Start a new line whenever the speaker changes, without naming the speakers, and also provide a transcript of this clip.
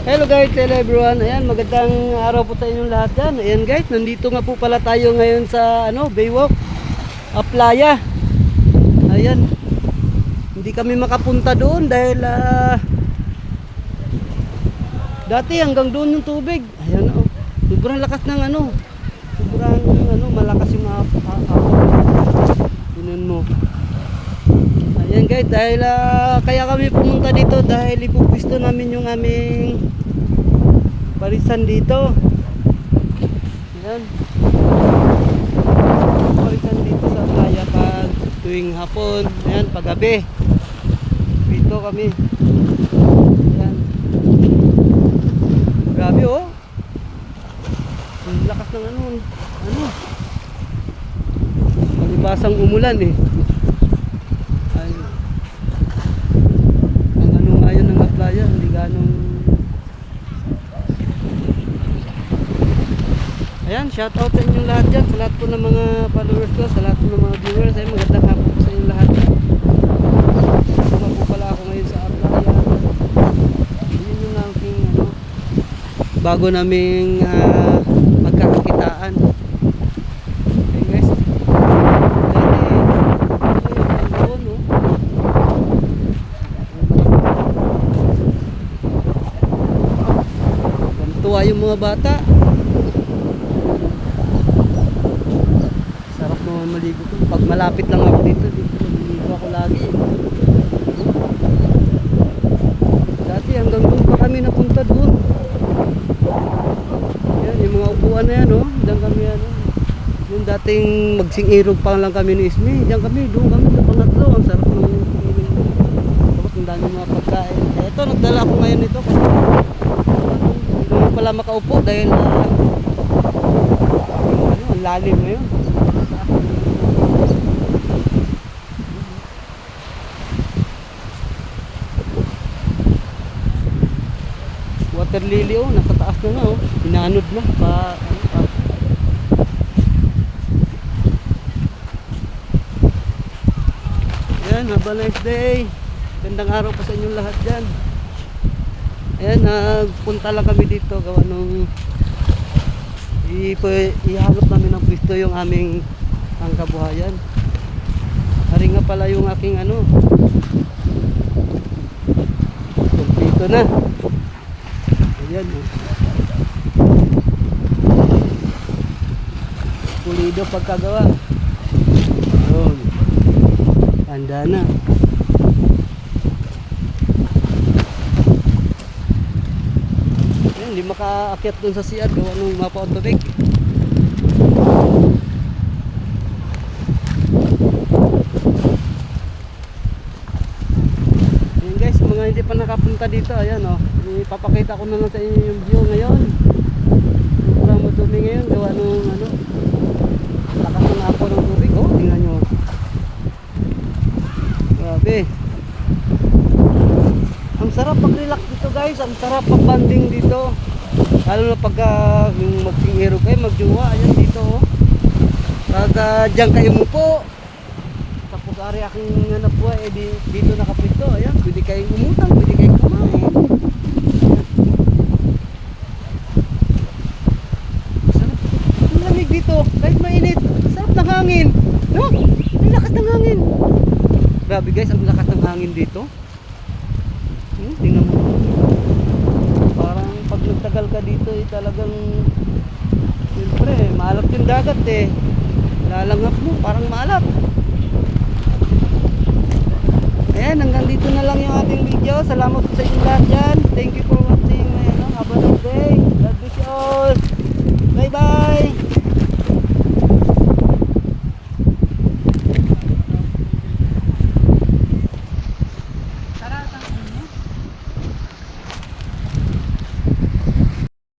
Hello guys, hello everyone. Ayan, magandang araw po sa inyong lahat dyan. Ayan guys, nandito nga po pala tayo ngayon sa Baywalk, Playa. Ayan, hindi kami makapunta doon dahil dati hanggang doon yung tubig. Ayan, sobrang lakas ng sobrang malakas yung Tingnan mo. Ayan guys, dahil kaya kami pumunta dito dahil ipupwisto namin yung aming parisan dito. Ayan, parisan dito sa playa pag tuwing hapon. Ayan, pag gabi dito kami. Ayan, grabe ang lakas ng palibasang umulan eh. Ngayon ng playa, hindi ganong. Ayan, shout out sa inyong lahat dyan, sa lahat po ng mga followers ko, sa lahat po ng mga viewers. Ay, magandang hapon po sa inyong lahat dyan. Kasama po pala ako ngayon sa playa. Yun yung aking bago naming magkakakitaan. Okay guys, tuwa yung mga bata. Sarap naman maligo ko. Pag malapit lang ako dito maligo ako lagi. Dati hanggang doon pa kami napunta doon. Yan, yung mga upuan na yan diyan kami yung dating magsing-irog pa lang kami ni Ismi. Diyan kami, doon kami sa pangatlo. Ang sarap ng feeling. Tapos ang dami mga pagkain. Ito, nagdala ako ngayon ito kasi hindi pala makaupo dahil ang lalim ngayon. Water lily nasa taas na hinanod na Ayan, have a nice day. Gandang araw pa sa inyong lahat dyan. Ayan, nagpunta lang kami dito gawa nung ihanap namin ng pwesto yung aming pangkabuhayan. Hari nga pala yung aking dito na. Ayan pulido pagkagawa. Ayun, tanda na. Hindi makaakyat dun sa CR gawa nung mapa tubig. Ayan guys, mga hindi pa nakapunta dito, ayan ipapakita ko na lang sa inyo yung view ngayon. Sobrang madumi ngayon gawa nung lakas ng apo ng tubig. Tingnan nyo, grabe. Ang sarap pag-relax dito guys, ang sarap pag-banding dito. Lalo na pagka magsing-hero kayo, magjuwa, ayan dito pag dyan kayo mupo. Tapos ari aking hanap buhay, dito nakapito, ayan, pwede kayong umutang, pwede kayong kumain. Sarap, ang lamig dito, kahit mainit, sarap ng hangin, no? Ang lakas ng hangin. Grabe guys, ang lakas ng hangin dito. Tingnan mo, parang pag nagtagal ka dito talagang siyempre maalap yung dagat lalangap mo, parang maalap. Ayan, hanggang dito na lang yung ating video. Salamat sa inyo lahat dyan. Thank you for watching.